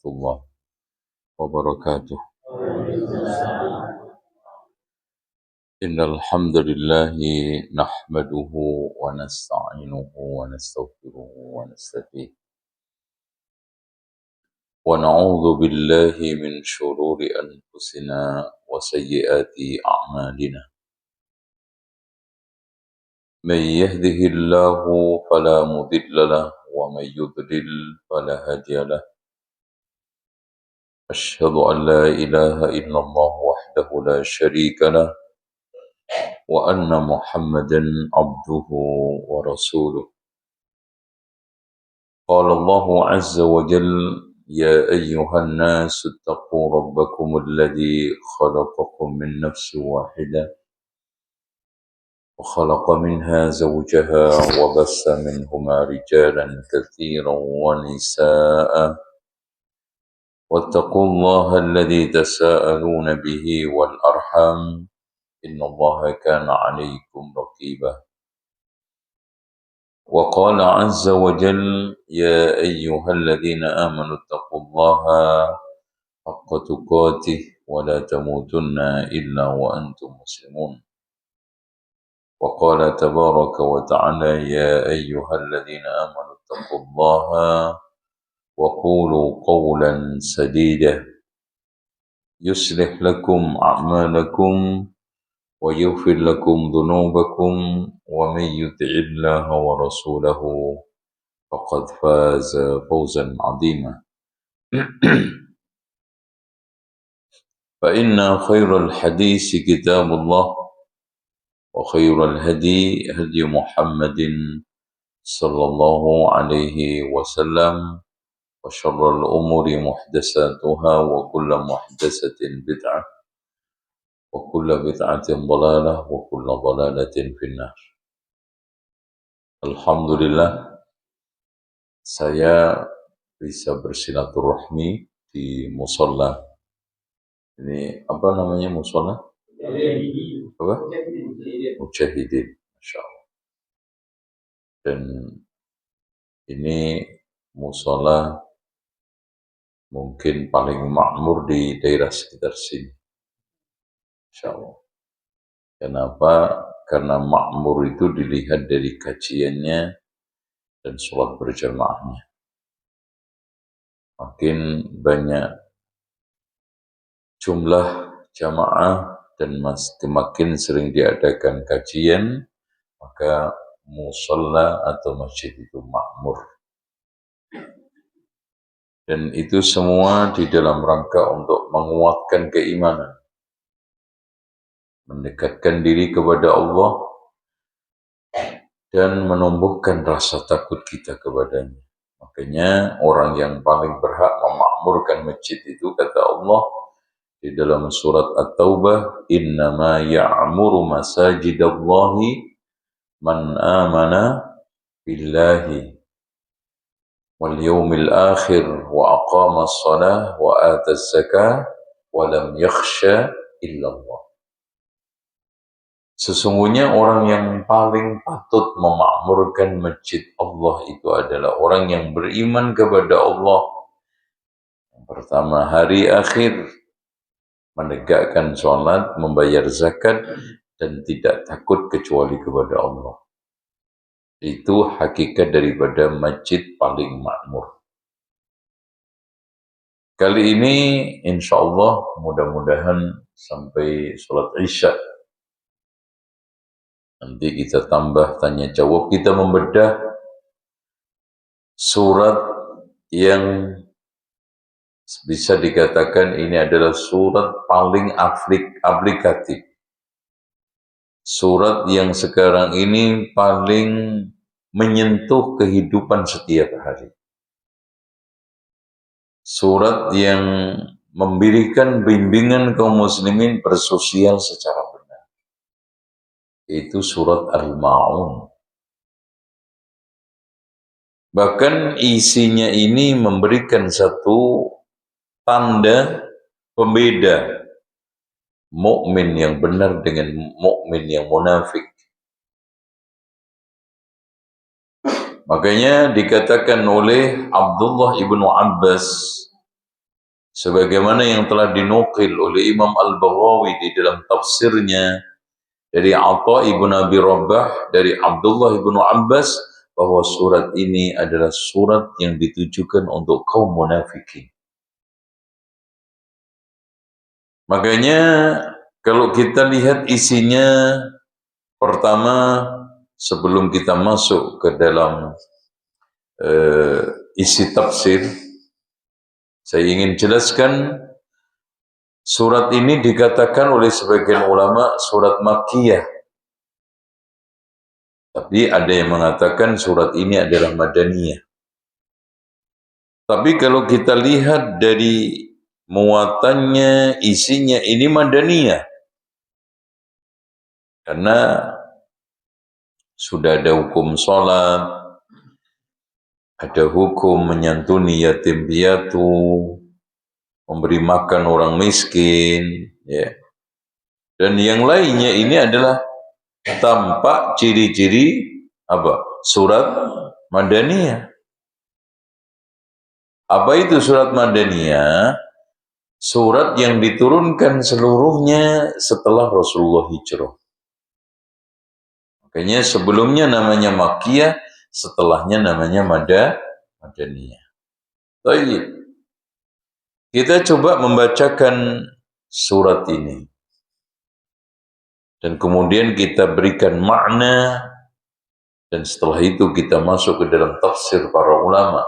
الله وبركاته. إن الحمد لله نحمده ونستعينه ونستغفره ونستهديه ونعوذ بالله من شرور أنفسنا وسيئات أعمالنا. من يهده الله فلا مضل له ومن يضلل فلا هادي له. أشهد أن لا إله إلا الله وحده لا شريك له وأن محمدا عبده ورسوله. قال الله عز وجل: يا أيها الناس اتقوا ربكم الذي خلقكم من نفس واحدة وخلق منها زوجها وبث منهما رجالا كثيرا ونساء واتقوا الله الذي تساءلون به والأرحام إن الله كان عليكم رقيبا. وقال عز وجل: يا أيها الذين آمنوا اتقوا الله حق تقاته ولا تموتن إلا وأنتم مسلمون. وقال تبارك وتعالى: يا أيها الذين آمنوا اتقوا الله وقولوا قولا سديدا يصلح لكم أعمالكم ويغفر لكم ذنوبكم ومن يطع الله ورسوله فقد فاز فوزا عظيما. فإن خير الحديث كتاب الله وخير الهدي هدي محمد صلى الله عليه وسلم وشر الأمور محدثاتها وكل محدثة بدعة وكل بدعة ضلالة وكل ضلالة في النار. Alhamdulillah, saya bisa bersilaturahmi di musola. Ini apa namanya musola? Apa? Mujahidin, Masya Allah. Dan ini musola mungkin paling makmur di daerah sekitar sini, Masya Allah. Kenapa? Karena makmur itu dilihat dari kajiannya dan sholat berjamaahnya. Makin banyak jumlah jamaah dan semakin sering diadakan kajian, maka musola atau masjid itu makmur. Dan itu semua di dalam rangka untuk menguatkan keimanan, mendekatkan diri kepada Allah, dan menumbuhkan rasa takut kita kepadanya. Makanya orang yang paling berhak memakmurkan masjid itu, kata Allah di dalam surat At-Taubah, innama ya'muru masajidallahi man amana billahi wal yawmil akhir wa aqama as-salah wa ata az-zakah wa lam yakhsha illa Allah. Sesungguhnya orang yang paling patut memakmurkan masjid Allah itu adalah orang yang beriman kepada Allah. Yang pertama, hari akhir, menegakkan sholat, membayar zakat, dan tidak takut kecuali kepada Allah. Itu hakikat daripada masjid paling makmur. Kali ini insya Allah mudah-mudahan sampai sholat isya. Nanti kita tambah tanya jawab, kita membedah surat yang bisa dikatakan ini adalah surat paling aplikatif. Surat yang sekarang ini paling menyentuh kehidupan setiap hari. Surat yang memberikan bimbingan kaum muslimin bersosial secara benar. Itu surat Al-Ma'un. Bahkan isinya ini memberikan satu tanda pembeda mukmin yang benar dengan mukmin yang munafik. Makanya dikatakan oleh Abdullah ibnu Abbas sebagaimana yang telah dinukil oleh Imam Al-Baghawi di dalam tafsirnya dari Atha ibn Abi Rabah dari Abdullah ibn Abbas, bahwa surat ini adalah surat yang ditujukan untuk kaum munafikin. Makanya kalau kita lihat isinya, pertama sebelum kita masuk ke dalam isi tafsir, saya ingin jelaskan surat ini dikatakan oleh sebagian ulama surat Makkiyah. Tapi ada yang mengatakan surat ini adalah Madaniyah. Tapi kalau kita lihat dari muatannya, isinya, ini Madaniyah. Karena sudah ada hukum sholat, ada hukum menyantuni yatim piatu, memberi makan orang miskin, ya. Dan yang lainnya ini adalah tampak ciri-ciri apa? Surat Madaniyah. Apa itu surat Madaniyah? Surat yang diturunkan seluruhnya setelah Rasulullah hijrah. Makanya sebelumnya namanya Makkiyah, setelahnya namanya Madaniyah. Baik. Kita coba membacakan surat ini. Dan kemudian kita berikan makna, dan setelah itu kita masuk ke dalam tafsir para ulama.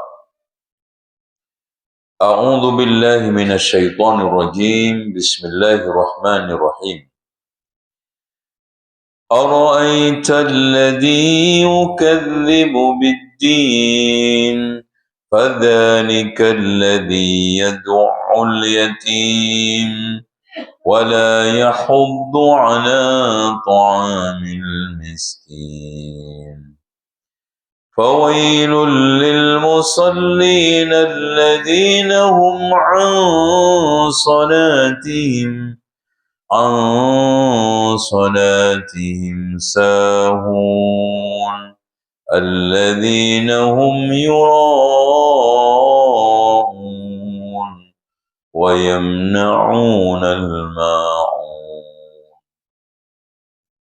A'udzu billahi minasyaitonir rajim. Bismillahirrahmanirrahim. Ara'aita alladhi yukadzibu bid-din fadzalikal ladzi yad'ul yatim ولا يحض على طعام المسكين فويل للمصلين الذين هم عن صلاتهم ساهون الذين هم يراءون وَيَمْنَعُونَ الْمَاعُونَ.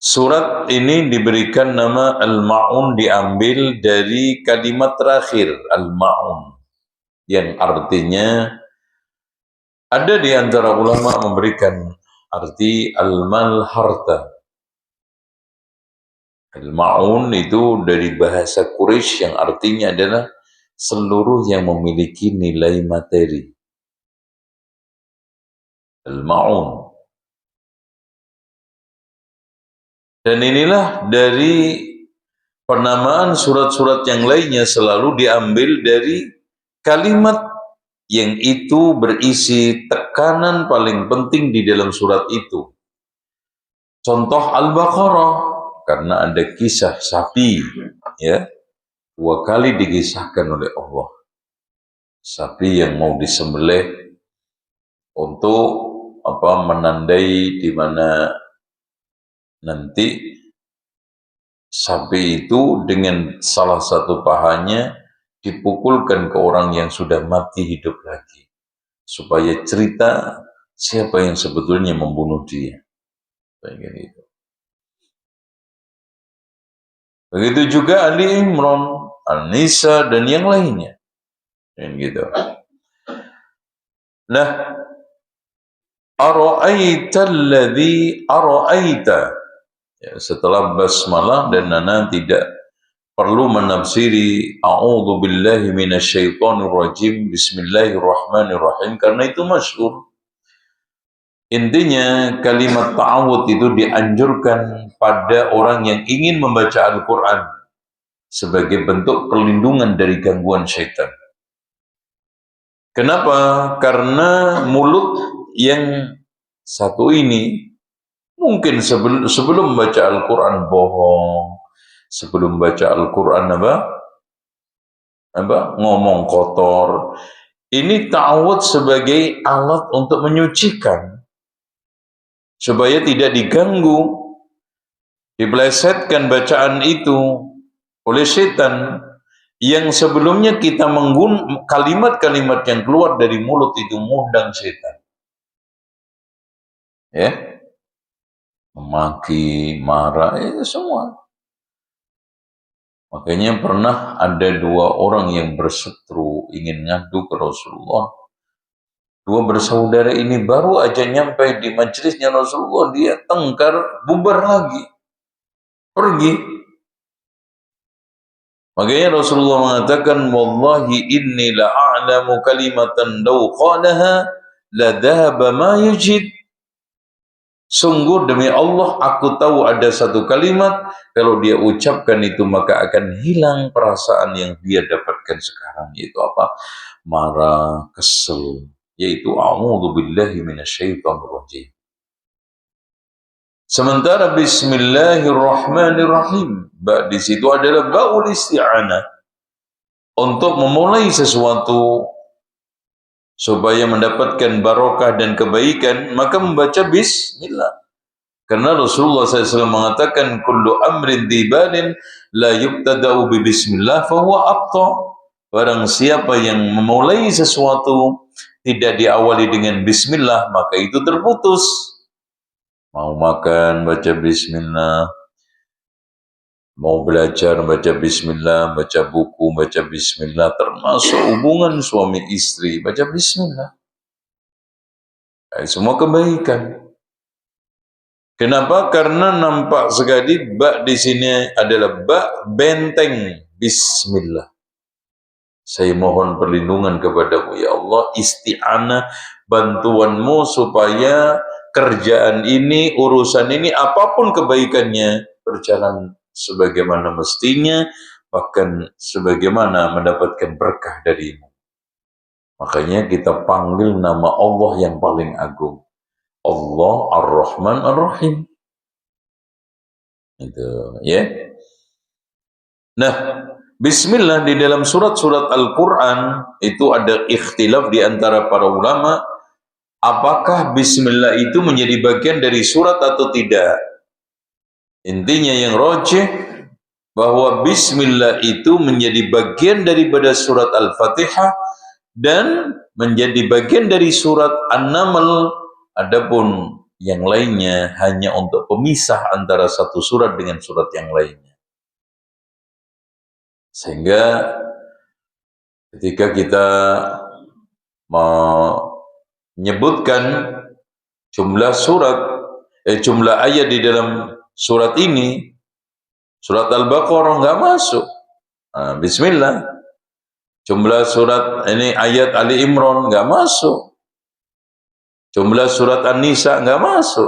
Surat ini diberikan nama Al-Ma'un diambil dari kalimat terakhir Al-Ma'un, yang artinya, ada di antara ulama memberikan arti al-mal harta. Al-Ma'un itu dari bahasa Quraisy yang artinya adalah seluruh yang memiliki nilai materi. Al-Ma'un. Dan inilah dari penamaan surat-surat yang lainnya selalu diambil dari kalimat yang itu berisi tekanan paling penting di dalam surat itu. Contoh Al-Baqarah, karena ada kisah sapi, ya, 2 kali dikisahkan oleh Allah. Sapi yang mau disembelih untuk menandai di mana nanti sapi itu dengan salah satu pahanya dipukulkan ke orang yang sudah mati hidup lagi, supaya cerita siapa yang sebetulnya membunuh dia. Begitu juga Ali Imran, An-Nisa, dan yang lainnya. Dan gitu. Nah, ara'aita alladhi ara'aita. Ya, setelah basmalah dan nana tidak perlu menafsiri a'udzu billahi minasyaitonir rajim, bismillahirrahmanirrahim, karena itu masyhur. Intinya kalimat ta'awud itu dianjurkan pada orang yang ingin membaca Al-Quran sebagai bentuk perlindungan dari gangguan syaitan. Kenapa? Karena mulut yang satu ini mungkin sebelum baca Al-Quran bohong, sebelum baca Al-Quran ngomong kotor. Ini ta'awud sebagai alat untuk menyucikan, supaya tidak diganggu, dipelesetkan bacaan itu oleh setan. Yang sebelumnya kita kalimat-kalimat yang keluar dari mulut itu mengundang setan. Ya, memaki, marah, itu semua. Makanya pernah ada dua orang yang berseteru ingin ngadu ke Rasulullah. Dua bersaudara ini baru aja nyampe di majelisnya Rasulullah, dia tengkar, bubar lagi, pergi. Makanya Rasulullah mengatakan, wallahi inni la'alamu kalimatan law qalaha la dhahaba ma yajid. Sungguh demi Allah, aku tahu ada satu kalimat, kalau dia ucapkan itu maka akan hilang perasaan yang dia dapatkan sekarang. Yaitu apa? Marah, kesel. Yaitu a'udzu billahi minasyaitonir rajim. Sementara Bismillahirrahmanirrahim, di situ adalah ba'ul isti'anah. Untuk memulai sesuatu supaya mendapatkan barokah dan kebaikan, maka membaca Bismillah. Karena Rasulullah SAW mengatakan, kullu amrin dibalin la yubtada'u bi bismillah fahuwa abta. Barang siapa yang memulai sesuatu tidak diawali dengan Bismillah, maka itu terputus. Mau makan baca Bismillah, mau belajar baca Bismillah, baca buku baca Bismillah, termasuk hubungan suami istri baca Bismillah. Semua kebaikan. Kenapa? Karena nampak sekali ba di sini adalah ba benteng Bismillah. Saya mohon perlindungan kepadamu ya Allah, isti'anah, bantuanmu supaya kerjaan ini, urusan ini, apapun kebaikannya, berjalan sebagaimana mestinya, bahkan sebagaimana mendapatkan berkah darimu. Makanya kita panggil nama Allah yang paling agung, Allah Ar-Rahman Ar-Rahim. Itu ya. Nah, Bismillah di dalam surat-surat Al-Quran itu ada ikhtilaf di antara para ulama, apakah Bismillah itu menjadi bagian dari surat atau tidak. Intinya yang rajih bahwa Bismillah itu menjadi bagian daripada surat Al-Fatihah dan menjadi bagian dari surat An-Naml. Adapun yang lainnya hanya untuk pemisah antara satu surat dengan surat yang lainnya. Sehingga ketika kita menyebutkan jumlah jumlah ayat di dalam surat ini, surat Al-Baqarah nggak masuk. Bismillah. Jumlah surat ini ayat Ali Imran nggak masuk. Jumlah surat An-Nisa nggak masuk.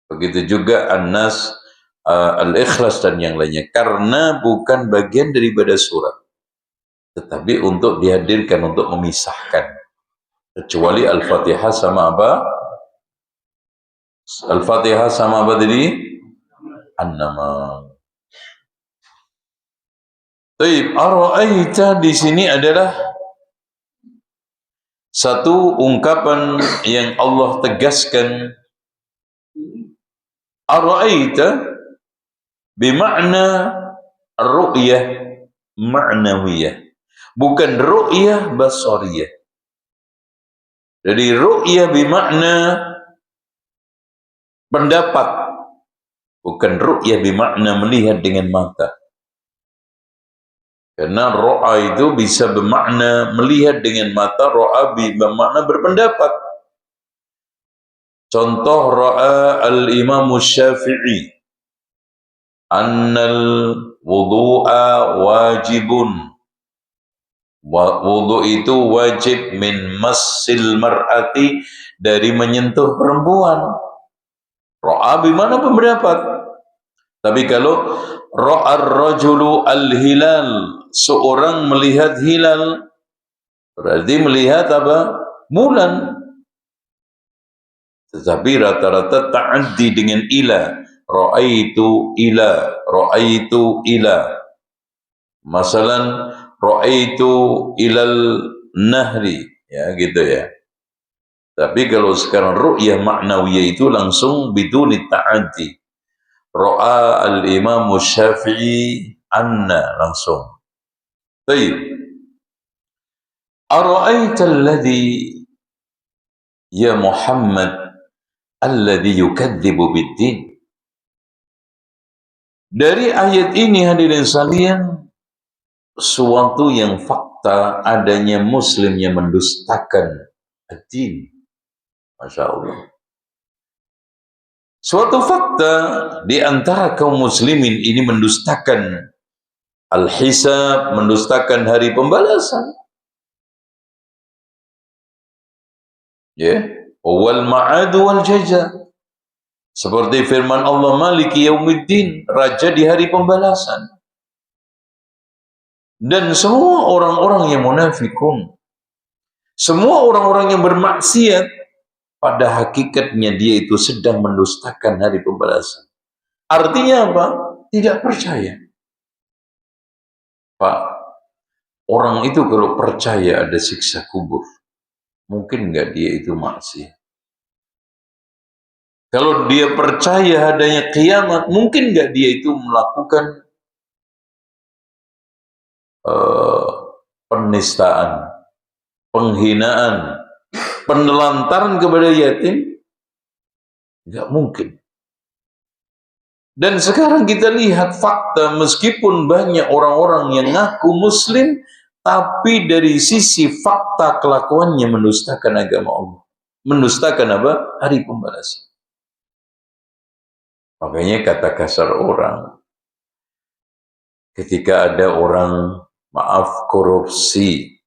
Begitu juga An-Nas, Al-Ikhlas dan yang lainnya, karena bukan bagian daripada surat, tetapi untuk dihadirkan, untuk memisahkan. Kecuali Al-Fatihah sama apa? Al-Fatihah sama apa tadi? An-Naml. Taib, ara'aita di sini adalah satu ungkapan yang Allah tegaskan. Ara'aita bimakna ru'yah ma'nawiyah, bukan ru'yah basariyah. Jadi ru'yah bimakna pendapat, bukan ru'yah bimakna melihat dengan mata. Karena ro'a itu bisa bermakna melihat dengan mata, ro'a bermakna berpendapat. Contoh ro'a al-Imam Syafi'i, annal wudu'a wajibun. Wudu itu wajib min massil mar'ati, dari menyentuh perempuan. Ro'a bimana pendapat. Tapi kalau ro'ar rajulu al-hilal, seorang melihat hilal, berarti melihat apa? Bulan. Tetapi rata-rata ta'addi dengan ila. Ra'aitu ila, ra'aitu ila. Masalan, ra'aitu ilal nahri, ya gitu ya. Tapi kalau sekarang ru'yah ma'nawiyah itu langsung biduni ta'addi. Ra'a al-Imam Syafi'i anna, langsung. Baik. Ara'aita alladhi ya Muhammad alladhi yukadzibu bid-din. Dari ayat ini hadirin sekalian, suatu yang fakta adanya muslim yang mendustakan ad-din. Masya Allah. Suatu fakta di antara kaum muslimin ini mendustakan al-hisab, mendustakan hari pembalasan. Ya, wal ma'ad wal jaza. Seperti firman Allah Maliki Yaumiddin, raja di hari pembalasan. Dan semua orang-orang yang munafikun, semua orang-orang yang bermaksiat, pada hakikatnya dia itu sedang mendustakan hari pembalasan. Artinya apa? Tidak percaya. Pak, orang itu kalau percaya ada siksa kubur, mungkin nggak dia itu maksiat? Kalau dia percaya adanya kiamat, mungkin nggak dia itu melakukan penistaan, penghinaan, penelantaran kepada yatim? Nggak mungkin. Dan sekarang kita lihat fakta, meskipun banyak orang-orang yang ngaku muslim, tapi dari sisi fakta kelakuannya mendustakan agama Allah. Mendustakan apa? Hari pembalasan. Makanya kata kasar orang, ketika ada orang, maaf, korupsi,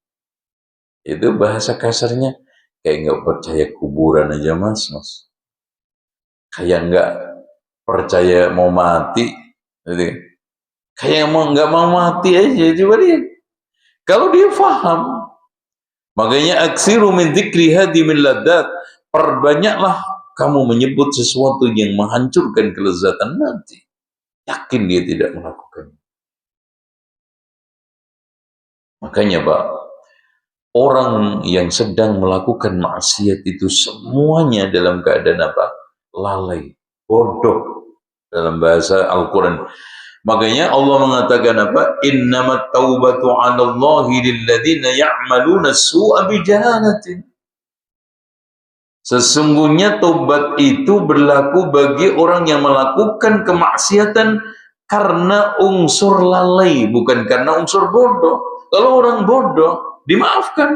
itu bahasa kasarnya, kayak nggak percaya kuburan aja mas. Kayak nggak percaya mau mati, gitu. Kayak nggak mau mati aja. Coba dia, kalau dia faham, makanya aksiru min dzikri hadimil ladat, perbanyaklah kamu menyebut sesuatu yang menghancurkan kelezatan nanti. Yakin dia tidak melakukannya. Makanya Pak, orang yang sedang melakukan maksiat itu semuanya dalam keadaan apa? Lalai, bodoh, dalam bahasa Al-Quran. Makanya Allah mengatakan apa? Innamat taubatu 'alallahi lilladzina ya'maluna as-su'a bijahalatin. Sesungguhnya taubat itu berlaku bagi orang yang melakukan kemaksiatan karena unsur lalai, bukan karena unsur bodoh. Kalau orang bodoh, dimaafkan.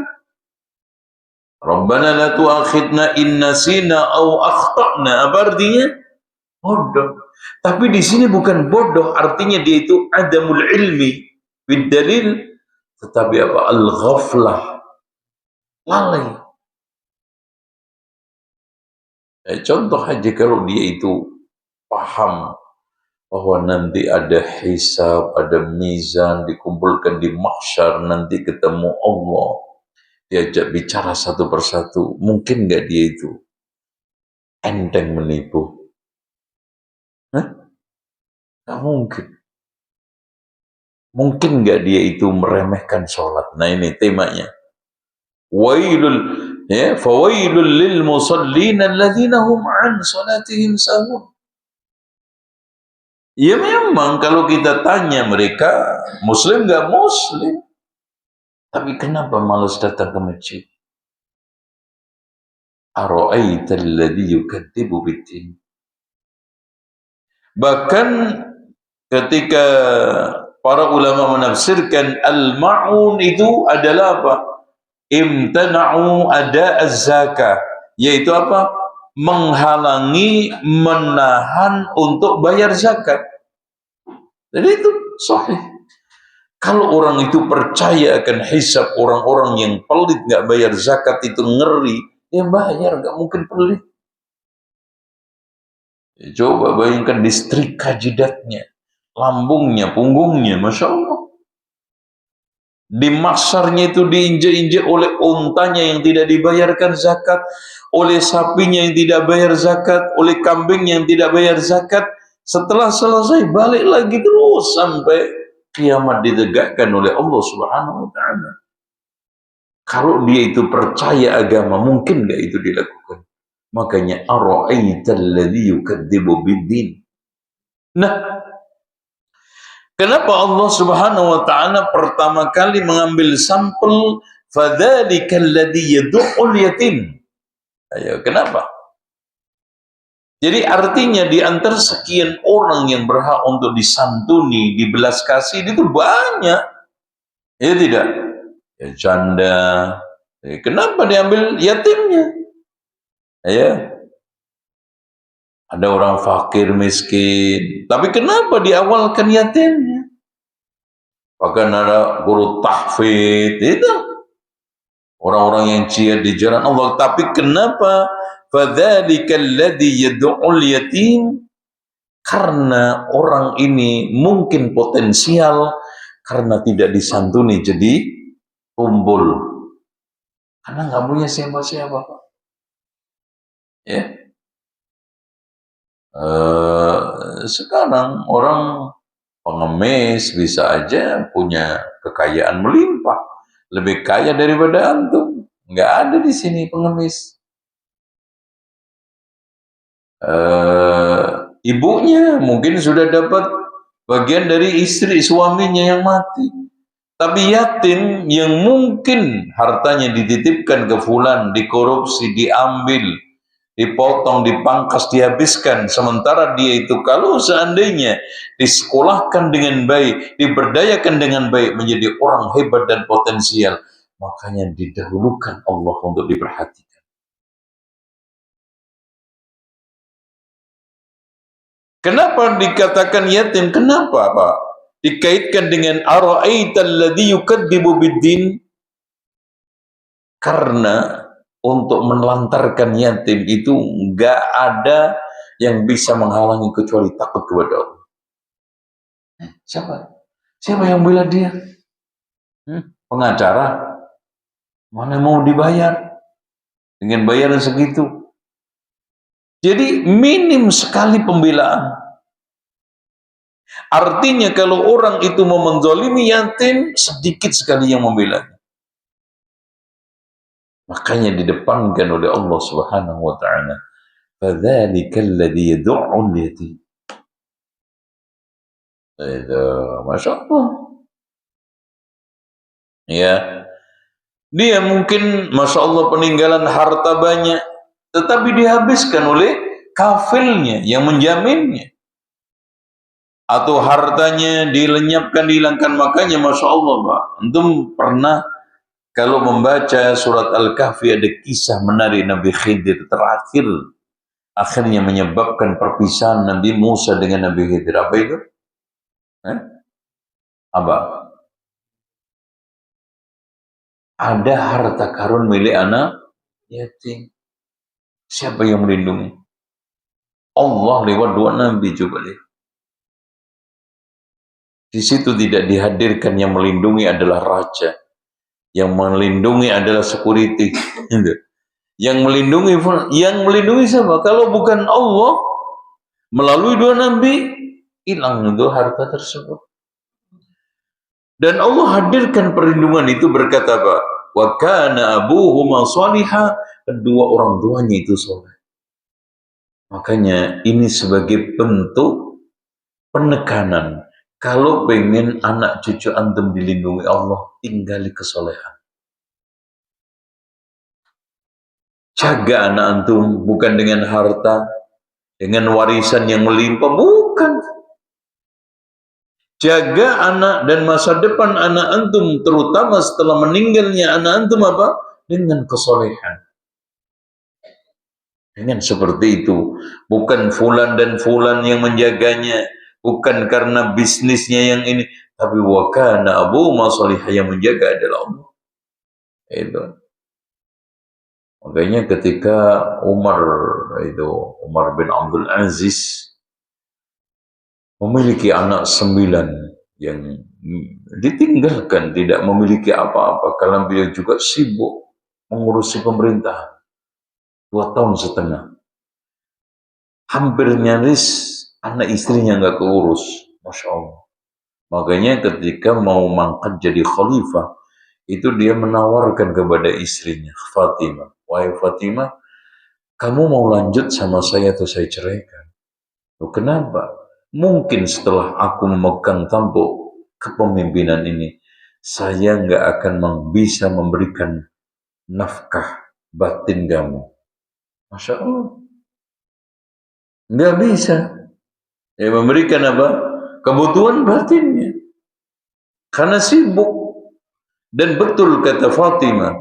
Rabbana la tu'akhidna in nasina aw akhtana. Apa artinya? Bodoh. Tapi di sini bukan bodoh, artinya dia itu adamul ilmi bid dalil, tetapi apa? Al-ghaflah, lalai. Contoh aja, kalau dia itu paham bahwa nanti ada hisab, ada mizan, dikumpulkan di mahsyar, nanti ketemu Allah, diajak bicara satu persatu, mungkin nggak dia itu enteng menipu? Nggak mungkin. Mungkin nggak dia itu meremehkan sholat? Nah ini temanya. Wailul, ya, fawailul lil musallin alladzina hum an salatihim sahun. Ya memang kalau kita tanya mereka muslim nggak muslim, tapi kenapa malas datang ke masjid? Ara'aita alladhi yukadzibu bid-din. Bahkan ketika para ulama menafsirkan al-ma'un itu adalah apa? Imtana'u ada az-zakah, yaitu apa? Menghalangi, menahan untuk bayar zakat. Jadi itu sahih. Kalau orang itu percaya akan hisab, orang-orang yang pelit nggak bayar zakat itu ngeri, dia bayar, nggak mungkin pelit. Coba bayangkan disetrika jidatnya, lambungnya, punggungnya, Masya Allah. Di mahsyarnya itu diinjek-injek oleh untanya yang tidak dibayarkan zakat, oleh sapinya yang tidak bayar zakat, oleh kambingnya yang tidak bayar zakat. Setelah selesai balik lagi terus sampai kiamat ditegakkan oleh Allah Subhanahu wa Ta'ala. Kalau dia itu percaya agama, mungkin nggak itu dilakukan? Makanya ara'aital ladzi yukadzibu bid-din. Nah, Kenapa Allah Subhanahu wa taala pertama kali mengambil sampel fadzalika alladzi yad'ul yatim? Ayo, kenapa? Jadi artinya di antara sekian orang yang berhak untuk disantuni, dibelas kasih itu banyak. Ya tidak? Ya janda. Ya, kenapa diambil yatimnya? Ya, ada orang fakir miskin. Tapi kenapa diawalkan yatimnya? Bahkan ada guru tahfidz itu orang-orang yang jihad di jalan Allah. Tapi kenapa fadzalika alladzi yad'ul yatim? Karena orang ini mungkin potensial karena tidak disantuni jadi tumbul. Karena nggak punya siapa-siapa, Pak. Ya. Sekarang orang pengemis bisa aja punya kekayaan melimpah, lebih kaya daripada antum. Nggak ada di sini pengemis. Ibunya mungkin sudah dapat bagian dari istri suaminya yang mati. Tapi yatim yang mungkin hartanya dititipkan ke fulan, dikorupsi, diambil, dipotong, dipangkas, dihabiskan. Sementara dia itu kalau seandainya disekolahkan dengan baik, diberdayakan dengan baik, menjadi orang hebat dan potensial, makanya didahulukan Allah untuk diperhatikan. Kenapa dikatakan yatim? Kenapa, Pak? Dikaitkan dengan ara'aital ladzi yukadzibu biddin? Karena untuk menelantarkan yatim itu enggak ada yang bisa menghalangi kecuali takut kepada Allah. Siapa? Siapa yang bela dia? Pengacara? Mana mau dibayar? Dengan bayaran segitu. Jadi minim sekali pembelaan. Artinya kalau orang itu mau menzalimi yatim, sedikit sekali yang membela. Makanya didepankan oleh Allah Subhanahu wa taala, fadzalika alladzi yad'ul yatim. Itu Masya Allah. Ya, dia mungkin Masya Allah peninggalan harta banyak, tetapi dihabiskan oleh kafilnya yang menjaminnya, atau hartanya dilenyapkan, dihilangkan. Makanya Masya Allah, Pak, antum pernah kalau membaca surat Al-Kahfi ada kisah menarik Nabi Khidir terakhir, akhirnya menyebabkan perpisahan Nabi Musa dengan Nabi Khidir. Apa itu? Apa? Ada harta karun milik anak yatim. Siapa yang melindungi? Allah lewat dua nabi, coba lihat. Di situ tidak dihadirkan yang melindungi adalah raja, yang melindungi adalah security. Yang melindungi siapa? Kalau bukan Allah melalui dua nabi, hilang itu harta tersebut. Dan Allah hadirkan perlindungan itu, berkata apa? Wa kana abuhuma salihah, kedua orang tuanya itu soleh. Makanya ini sebagai bentuk penekanan. Kalau pengen anak cucu antum dilindungi Allah, tinggali kesolehan. Jaga anak antum bukan dengan harta, dengan warisan yang melimpah, bukan. Jaga anak dan masa depan anak antum, terutama setelah meninggalnya anak antum apa? Dengan kesolehan. Dengan seperti itu. Bukan fulan dan fulan yang menjaganya, bukan karena bisnisnya yang ini, tapi wa kana abuhuma salihah, yang menjaga adalah Allah. Itu. Makanya ketika Umar bin Abdul Aziz memiliki anak 9 yang ditinggalkan, tidak memiliki apa-apa, karena beliau juga sibuk mengurusi pemerintahan 2 tahun setengah. Hampir nyaris anak istrinya nggak keurus, Masya Allah. Makanya ketika mau mangkat jadi khalifah, itu dia menawarkan kepada istrinya, Fatimah, wahai Fatimah, kamu mau lanjut sama saya atau saya ceraikan? Loh, kenapa? mungkin setelah aku memegang tampuk kepemimpinan ini, saya nggak akan bisa memberikan nafkah batin kamu. Masya Allah. Nggak bisa. Ya, memberikan apa? Kebutuhan batinnya. Karena sibuk. Dan betul kata Fatimah,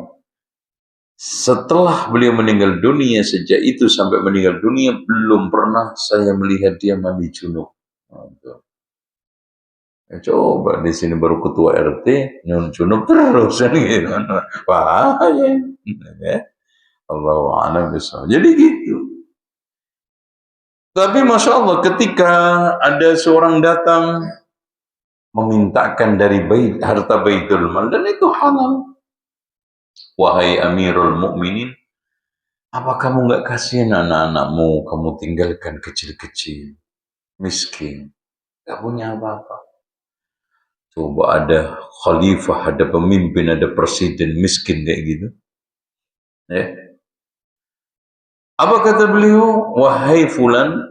setelah beliau meninggal dunia, sejak itu sampai meninggal dunia, belum pernah saya melihat dia mandi junub. Ya, coba di sini baru ketua RT, nyun junub terus kan gitu. Bahaya. Ya. Allahu a'lam bishawab. Jadi gitu. Tapi Masya Allah, ketika ada seorang datang memintakan dari harta Baitul Mal, dan itu halal. Wahai Amirul Mukminin, apa kamu nggak kasihan anak-anakmu, kamu tinggalkan kecil-kecil, miskin, nggak punya apa-apa. Coba ada khalifah, ada pemimpin, ada presiden miskin kayak gitu. Ya. Apa kata beliau? Wahai fulan,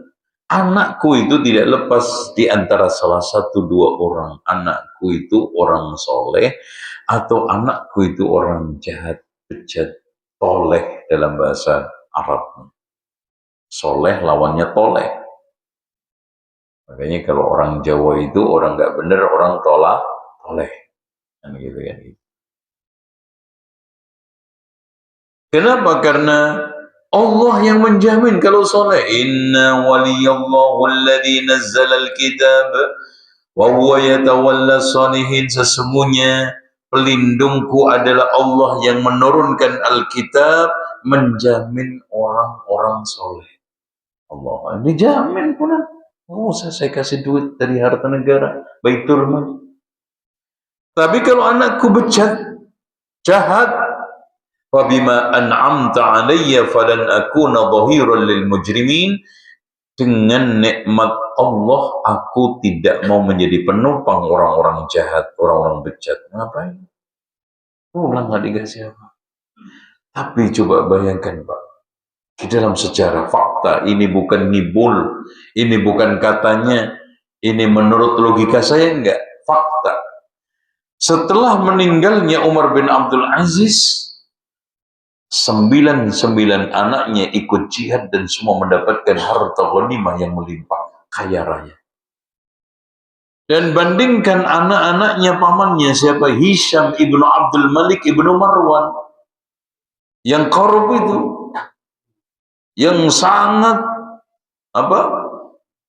anakku itu tidak lepas di antara salah satu dua orang. Anakku itu orang soleh, atau anakku itu orang jahat, bejat, toleh dalam bahasa Arab. Soleh lawannya toleh. Makanya kalau orang Jawa itu orang nggak benar, orang toleh. Kan gitu kan. Kenapa? Karena Allah yang menjamin kalau soleh. Inna waliyallahu alladhi nazzala al-kitab wa huwa yatawalla salihin. Sesungguhnya pelindungku adalah Allah yang menurunkan Alkitab, menjamin orang-orang soleh. Allah dijamin pun. Oh, saya kasih duit dari harta negara, Baitul Mal. Tapi kalau anakku bejat, jahat, Fabima an'amta alayya falan akuna dhahiran lil mujrimin. Dengan nikmat Allah aku tidak mau menjadi penumpang orang-orang jahat, orang-orang bejat. Ngapain? Pulang nggak dikasih apa. Tapi coba bayangkan Pak, di dalam sejarah fakta, ini bukan ngibul, ini bukan katanya, ini menurut logika saya enggak, fakta. Setelah meninggalnya Umar bin Abdul Aziz, 99 anaknya ikut jihad dan semua mendapatkan harta ghanimah yang melimpah, kaya raya. Dan bandingkan anak-anaknya pamannya siapa? Hisham ibnu Abdul Malik ibnu Marwan, yang korup itu, yang sangat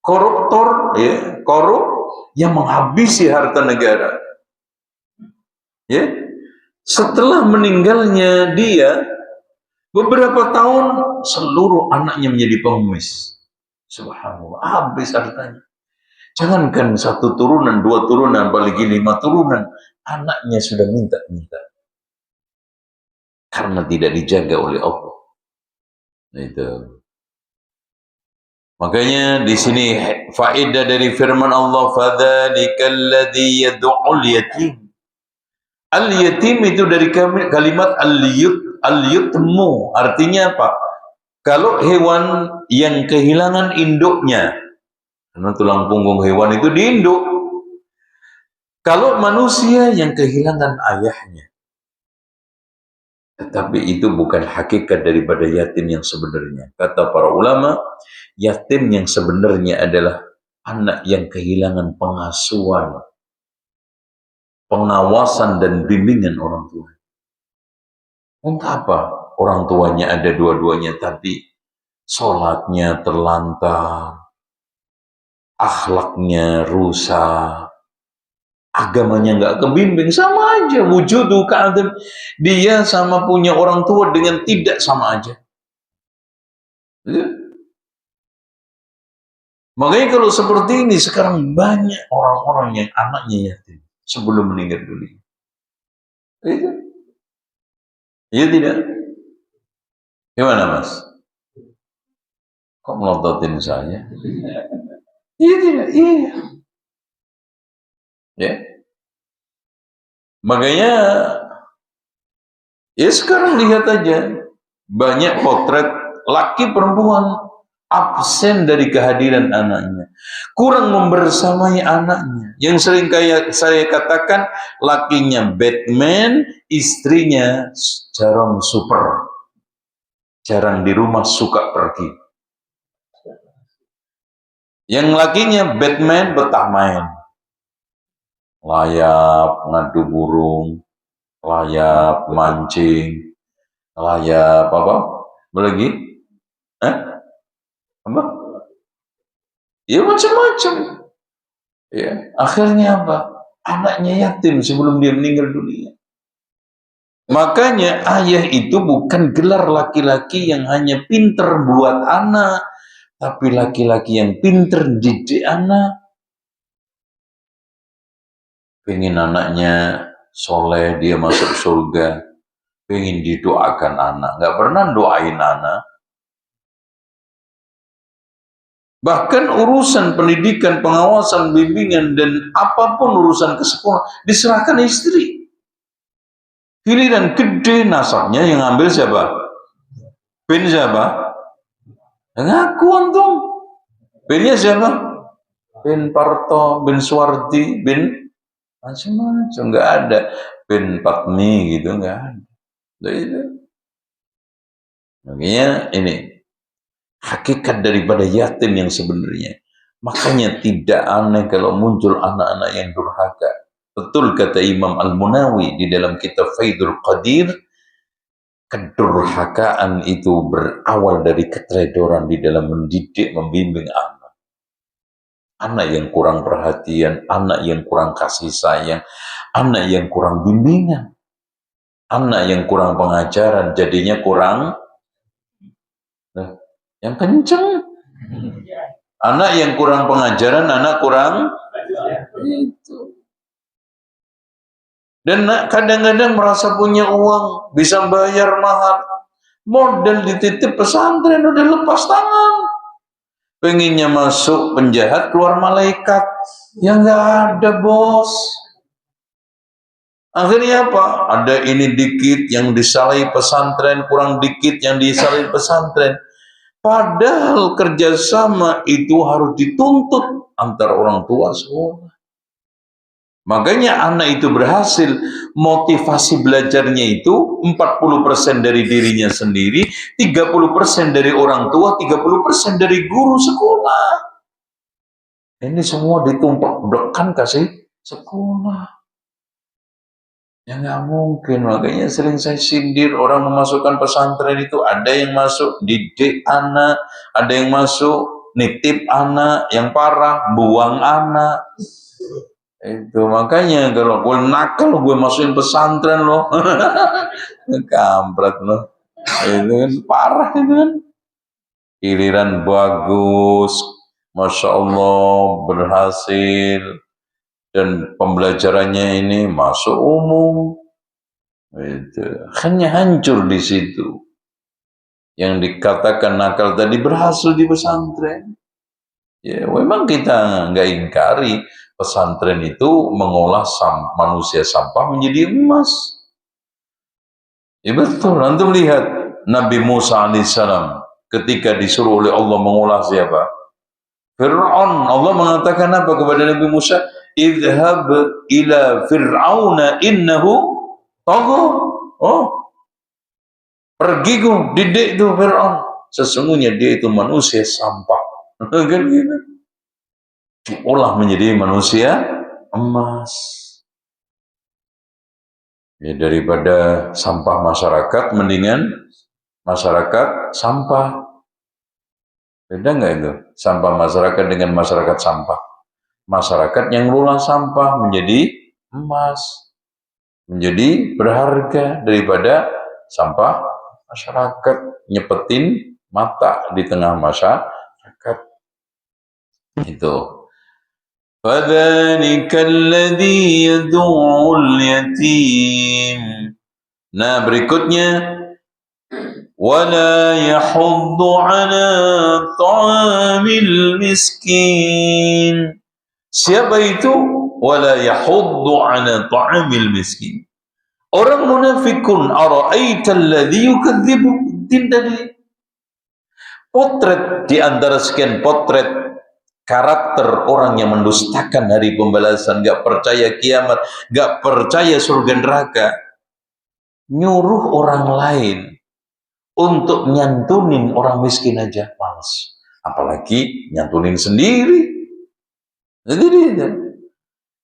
koruptor, ya, korup, yang menghabisi harta negara. Ya, setelah meninggalnya dia, beberapa tahun seluruh anaknya menjadi pengemis. Subhanallah, habis hartanya. Jangankan satu turunan, dua turunan, apalagi 5 turunan, anaknya sudah minta-minta. Karena tidak dijaga oleh Allah. Itu. Makanya di sini faedah dari firman Allah, fadzalikal ladzi yad'ul yatim. Al-yatim itu dari kalimat al-yutmu, artinya apa? Kalau hewan yang kehilangan induknya, karena tulang punggung hewan itu diinduk. Kalau manusia yang kehilangan ayahnya, tetapi itu bukan hakikat daripada yatim yang sebenarnya. Kata para ulama, yatim yang sebenarnya adalah anak yang kehilangan pengasuhan, pengawasan dan bimbingan orang tua. Untuk apa? Orang tuanya ada dua-duanya, tapi sholatnya terlantar, akhlaknya rusak, agamanya nggak kebimbing, sama aja. Wujudu ka'adam, dia sama punya orang tua dengan tidak sama aja. Ya. Makanya kalau seperti ini sekarang banyak orang-orang yang anaknya yatim sebelum meninggal dunia. Iya tidak? Gimana Mas? Kok melototin saya? Iya tidak? Iya. Ya. Makanya ya sekarang lihat aja, banyak potret laki perempuan, absen dari kehadiran anaknya, kurang membersamai anaknya. Yang sering kayak saya katakan, lakinya Batman, istrinya jarang super, jarang di rumah, suka pergi. Yang lakinya Batman betah main, layap, ngadu burung, layap, mancing, layap apa lagi? Apa? Ya macam-macam. Ya, akhirnya apa? Anaknya yatim sebelum dia meninggal dunia. Makanya ayah itu bukan gelar laki-laki yang hanya pinter buat anak, tapi laki-laki yang pinter didik anak. Pengen anaknya soleh, dia masuk surga, pengen didoakan anak, nggak pernah doain anak. Bahkan urusan pendidikan, pengawasan, bimbingan, dan apapun urusan ke sekolah diserahkan istri. Giliran gede nasabnya yang ambil siapa? Bin siapa? Ngaku antum. Binnya siapa? Bin Parto, bin Suwardi, bin macam-macam. Nggak ada. Bin Patmi gitu, nggak ada. Itu. Makanya ini hakikat daripada yatim yang sebenarnya. Makanya tidak aneh kalau muncul anak-anak yang durhaka. Betul kata Imam Al-Munawi di dalam kitab Faidul Qadir, kedurhakaan itu berawal dari keteledoran di dalam mendidik, membimbing anak. Anak yang kurang perhatian, anak yang kurang kasih sayang, anak yang kurang bimbingan, anak yang kurang pengajaran, jadinya kurang yang kenceng. Anak yang kurang pengajaran, anak kurang itu. Dan kadang-kadang merasa punya uang, bisa bayar mahal, modal dititip pesantren udah lepas tangan. Pengennya masuk penjahat, keluar malaikat. Ya nggak ada, bos. Akhirnya apa? Ada ini dikit yang disalahi pesantren, kurang dikit yang disalahi pesantren. Padahal kerjasama itu harus dituntut antara orang tua sekolah. Makanya anak itu berhasil, motivasi belajarnya itu 40% dari dirinya sendiri, 30% dari orang tua, 30% dari guru sekolah. Ini semua ditumpak blekan kasih sekolah. Ya nggak mungkin, makanya sering saya sindir orang memasukkan pesantren itu, ada yang masuk didik anak, ada yang masuk nitip anak, yang parah buang anak. Itu makanya kalau gue nakal gue masukin pesantren loh. Kampret loh. Itu kan parah itu kan. Giliran bagus, Masya Allah berhasil, dan pembelajarannya ini masuk umum. Itu hanya hancur di situ. Yang dikatakan nakal tadi berhasil di pesantren. Ya, memang kita nggak ingkari pesantren itu mengolah manusia sampah menjadi emas. Ya betul. Antum lihat Nabi Musa alaihissalam ketika disuruh oleh Allah mengolah siapa? Fir'aun. Allah mengatakan apa kepada Nabi Musa? Idhab ila fir'auna innahu tagha. Oh, pergi ku didik tu Fir'aun. Sesungguhnya dia itu manusia sampah. Kan gitu. Diolah menjadi manusia emas. Ya, daripada sampah masyarakat, mendingan masyarakat sampah. Beda nggak itu? Sampah masyarakat dengan masyarakat sampah. Masyarakat yang lolah sampah menjadi emas, menjadi berharga daripada sampah masyarakat nyepetin mata di tengah masyarakat. Itu. فَذَلِكَ الَّذِي يَدُعُّ الْيَتِيمَ. Nah, berikutnya وَلَا يَحُضُّ عَلَى طَعَامِ الْمِسْكِينِ. Siapa itu? وَلَا يَحُضُّ عَلَى طَعَامِ الْمِسْكِينِ. Orang munafikun, أَرَأَيْتَ الَّذِي يُكَذِّبُ بِالدِّينِ tadi. Potret di antara sekian potret karakter orang yang mendustakan hari pembalasan, gak percaya kiamat, gak percaya surga neraka, nyuruh orang lain untuk nyantunin orang miskin aja males, apalagi nyantunin sendiri.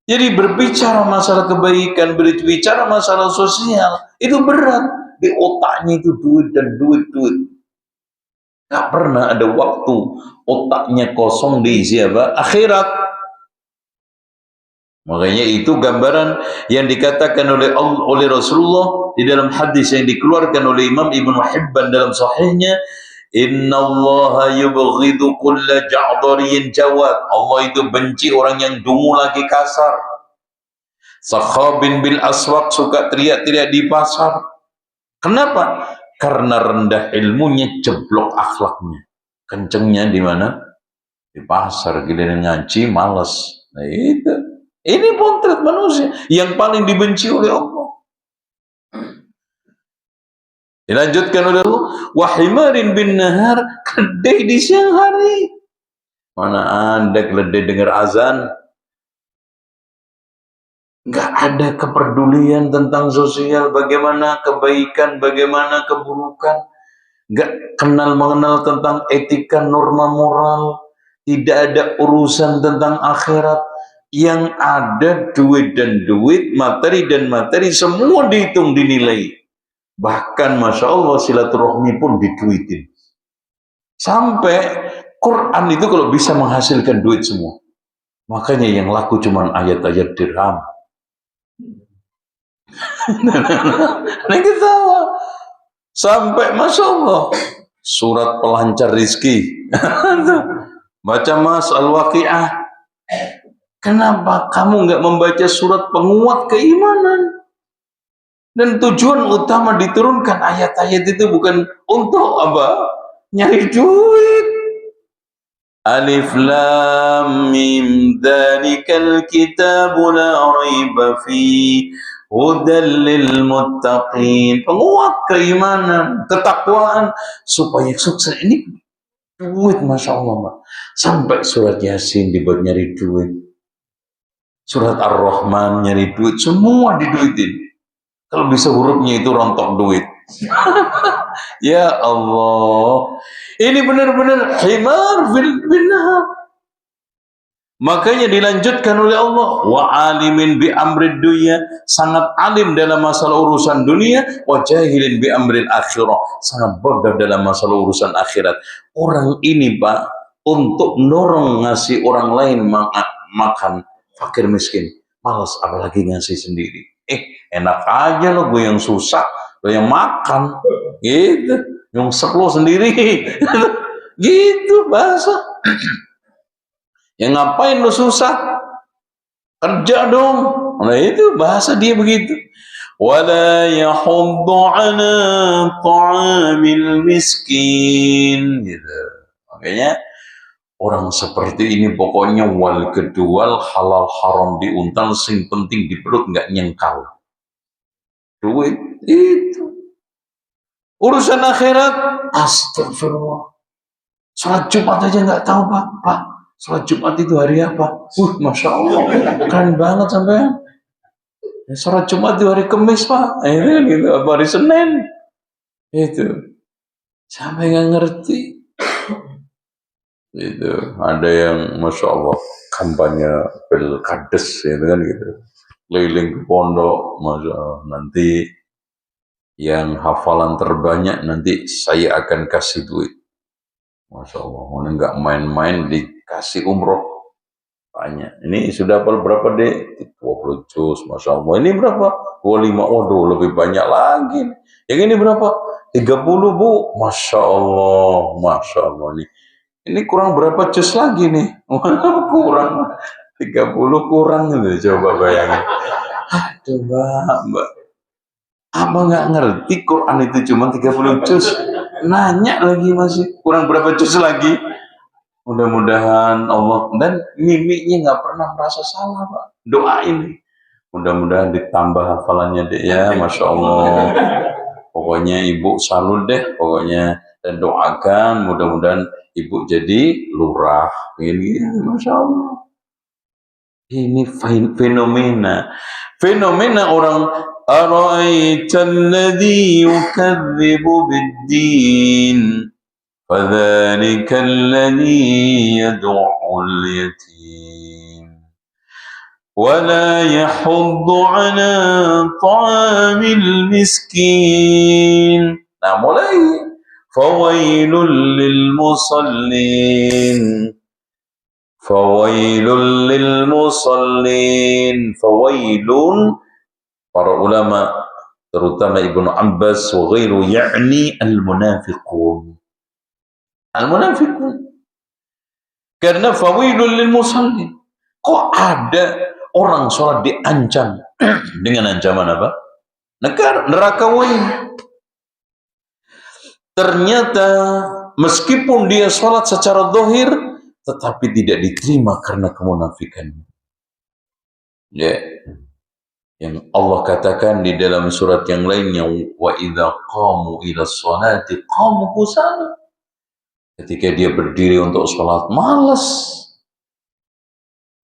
Jadi berbicara masalah kebaikan, berbicara masalah sosial itu berat. Di otaknya itu duit dan duit. Gak pernah ada waktu otaknya kosong diisi apa? Akhirat. Makanya itu gambaran yang dikatakan oleh Rasulullah di dalam hadis yang dikeluarkan oleh Imam Ibnu Hibban dalam sahihnya, innallaha yubghidu kulla ja'dariyin jawad. Allah itu benci orang yang dungu lagi kasar, sakhabin bil aswaq, suka teriak-teriak di pasar. Kenapa? Karena rendah ilmunya, jeblok akhlaknya. Kencengnya di mana? Di pasar, giliran ngaji males. Nah itu. Ini potret manusia yang paling dibenci oleh Allah. Dilanjutkan oleh Allah, wahimarin bin nahar, keledai di siang hari. Mana ada keledai dengar azan? Nggak ada kepedulian tentang sosial, bagaimana kebaikan, bagaimana keburukan. Nggak mengenal tentang etika, norma moral. Tidak ada urusan tentang akhirat. Yang ada duit dan duit, materi dan materi, semua dihitung, dinilai. Bahkan Masya Allah silaturahmi pun diduitin. Sampai Quran itu kalau bisa menghasilkan duit semua. Makanya yang laku cuma ayat-ayat dirham. Nah ketawa. Sampai Masya Allah surat pelancar rizki. Baca Mas Al-Waqi'ah. Kenapa kamu nggak membaca surat penguat keimanan? Dan tujuan utama diturunkan ayat-ayat itu bukan untuk apa? Nyari duit. Alif lam mim dzalikal kitabu la raiba fi hudal lil muttaqin. Penguat keimanan, ketakwaan supaya sukses. Ini duit Masya Allah, Mbak. Sampai surat Yasin dibuat nyari duit. Surat Ar-Rahman nyari duit, semua diduitin. Kalau bisa hurufnya itu rontok duit. Ya Allah, ini benar-benar himar bin nahar. Makanya dilanjutkan oleh Allah, wa alimin bi amrid dunya, sangat alim dalam masalah urusan dunia, wa jahilin bi amril akhirah, sangat bodoh dalam masalah urusan akhirat. Orang ini Pak, untuk dorong ngasih orang lain makan fakir miskin, malas, apalagi ngasih sendiri. Enak aja lo gue yang susah, lo yang makan, gitu, nyungsep lo sendiri, gitu bahasa. Yang ngapain lo susah? Kerja dong. Nah itu bahasa dia begitu. Wala yahuddu ala ta'amil miskin, gitu. Makanya orang seperti ini pokoknya wal kedua halal haram diuntal, sing penting di perut nggak nyengkal. Duit itu. Urusan akhirat, astagfirullah. Sholat Jumat aja nggak tahu Pak. Sholat Jumat itu hari apa? Masya Allah, keren banget sampean. Sholat Jumat itu hari Kamis Pak. Itu gitu, apa hari Senin? Itu. Sampai nggak ngerti. Itu ada yang Masya Allah kampanye pilkades ya kan gitu, keliling ke pondok, Masya Allah, nanti yang hafalan terbanyak nanti saya akan kasih duit. Masya Allah, mana nggak main-main dikasih umroh banyak. Ini sudah berapa deh? 20 juz, Masya Allah. Ini berapa? 25, waduh lebih banyak lagi. Yang ini berapa? 30 Bu, Masya Allah, Masya Allah nih. Ini kurang berapa juz lagi nih? Kurang 30, kurang gitu, coba bayangin. Aduh Mbak. Abang nggak ngerti Quran itu cuma 30 juz. Nanya lagi masih kurang berapa juz lagi. Mudah-mudahan Allah, dan mimiknya nggak pernah merasa salah Pak. Doain. Mudah-mudahan ditambah hafalannya deh ya, Masya Allah. Pokoknya Ibu salut deh, pokoknya Dan doakan mudah-mudahan ibu jadi lurah. Ini Masya Allah. Ini fenomena. Fenomena orang ara'aital ladzi yukadzibu bid-din fadzalikal ladzi yad'ul yatim wa la yahuddu 'ala ta'amil miskin. Nah, mulai fawailul lil musallin. Fawailul lil musallin. Fawailun, para ulama terutama Ibnu Abbas wa ghairu ya'ni al-munafiqun. Al-munafiqun. Karena fawailul lil musallin. Kok ada orang sholat diancam dengan ancaman apa? Neraka wail. Ternyata meskipun dia sholat secara zahir, tetapi tidak diterima karena kemunafikannya. Ya, yang Allah katakan di dalam surat yang lainnya, wa idza qamu ila sholati qamu kusala. Ketika dia berdiri untuk sholat, malas.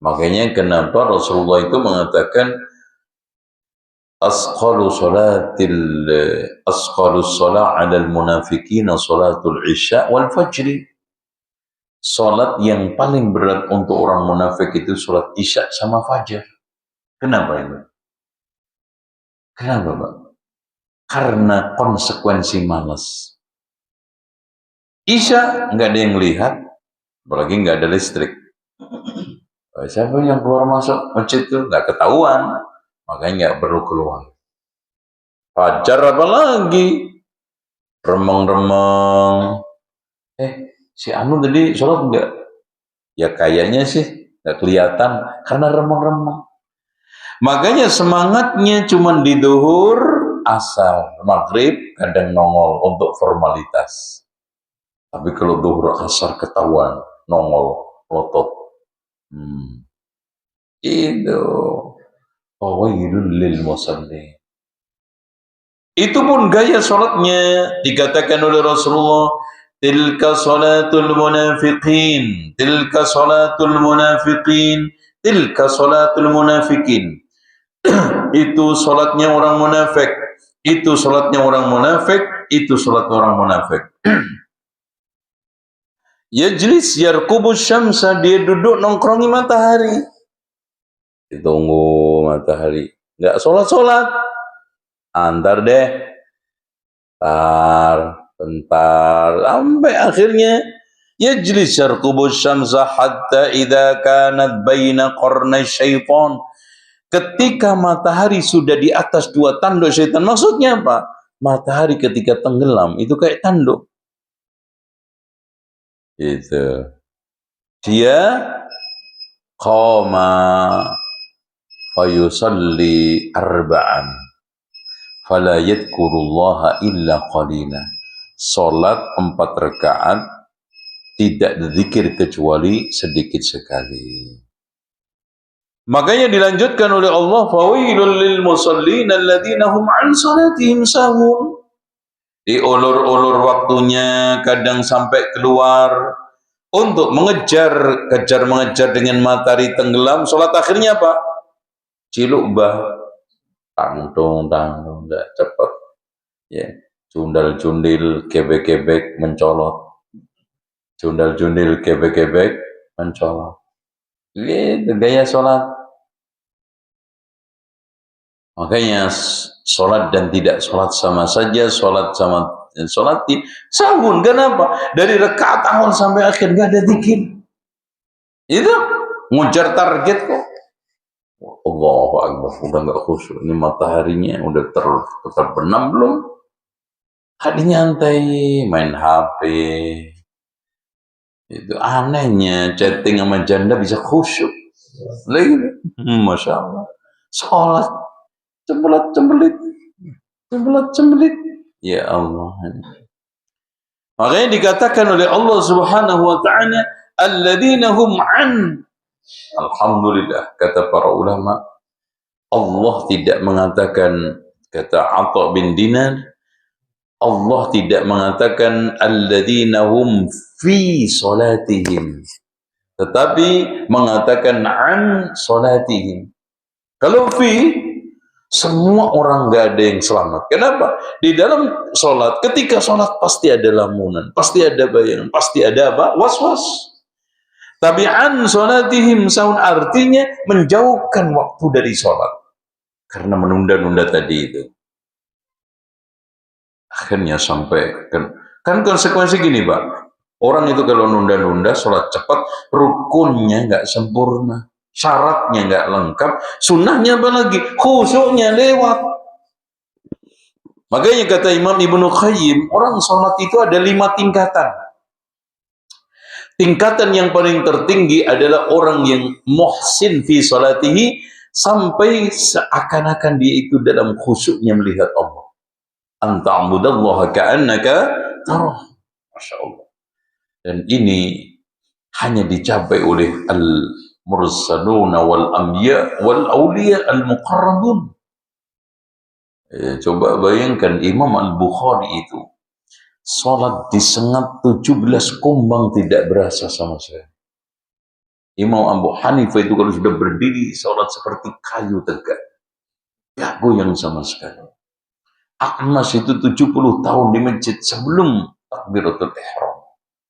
Makanya kenapa Rasulullah itu mengatakan asqalu salat 'alal munafiqina salatul isya wal fajri. Salat yang paling berat untuk orang munafik itu salat isya sama fajar. Kenapa itu? Kenapa, Pak? Karena konsekuensi malas. Isya nggak ada yang lihat, apalagi nggak ada listrik. Siapa yang keluar masuk masjid itu nggak ketahuan, makanya nggak perlu keluar. Fajar apalagi remeng-remeng. Si Anu tadi sholat enggak? Ya kayaknya sih nggak kelihatan karena remeng-remeng. Makanya semangatnya cuma di duhur, asar, maghrib kadang nongol untuk formalitas. Tapi kalau duhur asar ketahuan, nongol, lotot. Itu fawailul lil musallin. Itu pun gaya sholatnya dikatakan oleh Rasulullah, tilka salatul munafiqin, tilka salatul munafiqin, tilka salatul munafiqin. Itu sholatnya orang munafik, itu sholatnya orang munafik, itu sholat orang munafik. Yajlis yarkubu syamsa, dia duduk nongkrongi matahari. Ditunggu matahari, nggak sholat-sholat. Antar deh, bentar, sampai akhirnya yajlis yarkubu syamsa hatta idza kanat baina qarnay syaitan. Ketika matahari sudah di atas dua tanduk syaitan. Maksudnya apa? Matahari ketika tenggelam itu kayak tanduk. Itu. Dia qama fayusalli arba'an fala yadhkurullaha illa qalila. Salat 4 rakaat tidak berzikir kecuali sedikit sekali. Makanya dilanjutkan oleh Allah, fawailul lil musallin alladzina hum 'an salatihim sahun. Diulur-ulur waktunya, kadang sampai keluar untuk mengejar dengan matahari tenggelam. Salat akhirnya apa? Ciluk bah, tangtung enggak cepat. Ya, cundal-cundil, kebek-kebek mencolot. Cundal-cundil, kebek-kebek mencolot. Itu gaya sholat. Makanya sholat dan tidak sholat sama saja, sholat sama sholat sahun. Kenapa? Dari rakaat awal sampai akhir gak ada zikir. Itu ngejar target kok. Allahu Akbar, udah gak khusyuk. Ini mataharinya udah terbenam belum? Hadi nyantai, main HP. Itu anehnya, chatting sama janda bisa khusyuk. Lagi, Masya Allah. Sholat, cembelit. Ya Allah. Makanya dikatakan oleh Allah Subhanahu wa ta'ala, alladzina hum an. Alhamdulillah, kata para ulama, Allah tidak mengatakan, kata Atha bin Dinar, Allah tidak mengatakan alladzina hum fi salatihim, tetapi mengatakan an salatihim. Kalau fi, semua orang nggak ada yang selamat. Kenapa? Di dalam sholat, ketika sholat pasti ada lamunan, pasti ada bayangan, pasti ada apa? Was-was. Tapi an sholatihim sahun, artinya menjauhkan waktu dari sholat. Karena menunda-nunda tadi itu. Akhirnya sampai, kan konsekuensi gini Pak. Orang itu kalau nunda-nunda sholat cepat, rukunnya nggak sempurna. Syaratnya nggak lengkap, sunnahnya apa lagi? Khusyuknya lewat. Makanya kata Imam Ibnu Qayyim, orang sholat itu ada 5 tingkatan. Tingkatan yang paling tertinggi adalah orang yang muhsin fi sholatihi, sampai seakan-akan dia itu dalam khusyuknya melihat Allah. Anta'budallaha ka'annaka tarah. Masya Allah. Dan ini hanya dicapai oleh al-mursaluna wal anbiya wal awliya al-muqarrabun. Coba bayangkan Imam Al-Bukhari itu sholat disengat 17 kumbang tidak berasa sama saya. Imam Abu Hanifah itu kalau sudah berdiri sholat seperti kayu tegak, gak goyang sama sekali. A'mas itu 70 tahun di masjid sebelum takbiratul ihram,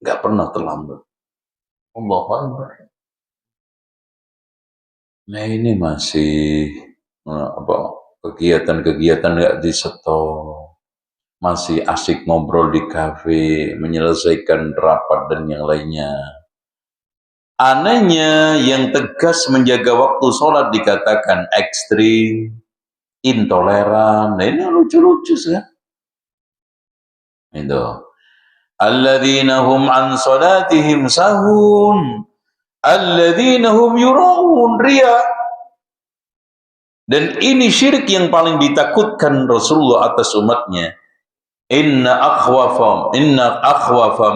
gak pernah terlambat. Allahu Akbar. Nah ini masih kegiatan-kegiatan gak disetor, masih asik ngobrol di kafe, menyelesaikan rapat dan yang lainnya. Anehnya yang tegas menjaga waktu sholat dikatakan ekstrim, intoleran. Nah ini lucu-lucu sih. Itu. Alladzina hum an sholatihim sahun, alladzina hum yura'un, riya. Dan ini syirik yang paling ditakutkan Rasulullah atas umatnya. Inna akhwafa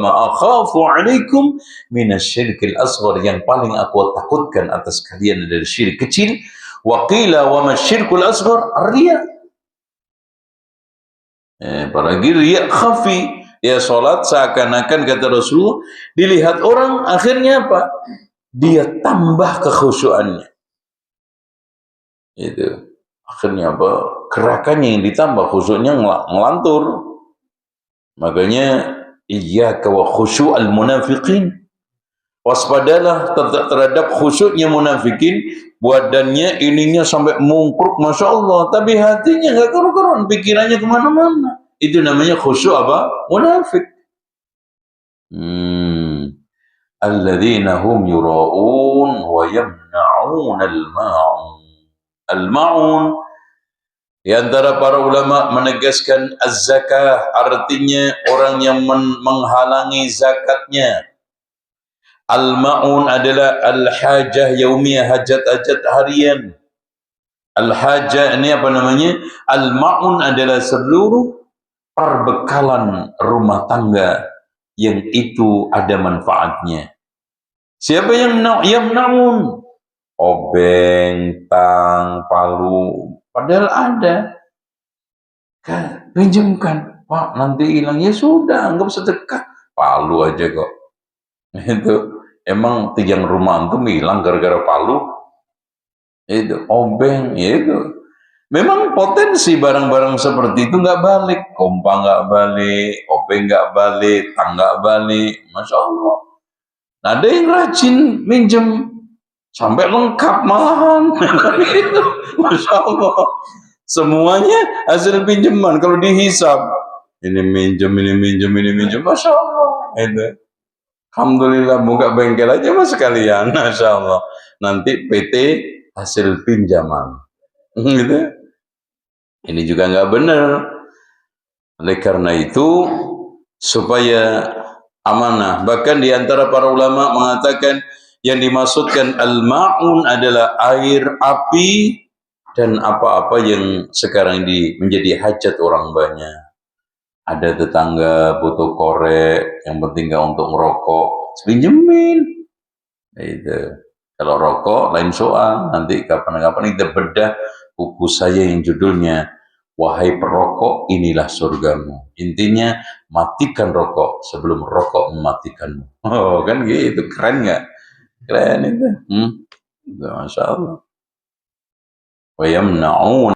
ma akhafu alaikum minasyirkil asghar, yang paling aku takutkan atas kalian dari syirik kecil. Wa qila wa masyirkul asghar riya. Apalagi riya khafi, ya salat seakan-akan kata Rasulullah dilihat orang, akhirnya apa? Dia tambah kekhusyuannya. Itu akhirnya apa? Gerakannya yang ditambah, khusyuknya ngelantur. Makanya iyyaka wa khusyu'al munafiqin, waspadalah terhadap khusyuknya munafikin. Badannya ininya sampai mungkruk Masya Allah, tapi hatinya nggak karu-karuan, pikirannya kemana-mana. Itu namanya khusyuk apa? Munafik. Alladzina hum yura'un wa yamna'un al-ma'un. Al-ma'un, di antara para ulama menegaskan az-zakah, artinya orang yang menghalangi zakatnya. Al-ma'un adalah al-hajah yaumiyah, hajat-hajat harian. Al-hajah ini apa namanya? Al-ma'un adalah seluruh perbekalan rumah tangga yang itu ada manfaatnya. Siapa yang yamna'un? Obeng, tang, palu, padahal ada. Kan, pinjamkan, Pak, nanti hilang. Ya sudah, anggap sedekah. Palu aja kok. Itu emang tiang rumah antum hilang gara-gara palu? Itu obeng, ya itu. Memang potensi barang-barang seperti itu nggak balik, kompa nggak balik, obeng nggak balik, tang nggak balik. Masya Allah. Nah, ada yang rajin minjem sampai lengkap malahan. Masya Allah. Semuanya hasil pinjaman. Kalau dihisap, ini minjem, Masya Allah. Itu. Alhamdulillah, buka bengkel aja mas sekalian. Masya Allah. Nanti PT hasil pinjaman. Gitu. Ini juga nggak benar. Oleh karena itu, supaya amanah. Bahkan di antara para ulama mengatakan yang dimaksudkan al-ma'un adalah air, api, dan apa-apa yang sekarang menjadi hajat orang banyak. Ada tetangga butuh korek, yang penting nggak untuk ngerokok, pinjemin. Itu. Kalau rokok lain soal, nanti kapan-kapan kita bedah buku saya yang judulnya wahai perokok, inilah surgamu. Intinya, matikan rokok sebelum rokok mematikanmu. Oh, kan gitu, keren nggak? Keren itu. Masya Allah. Wa yamna'un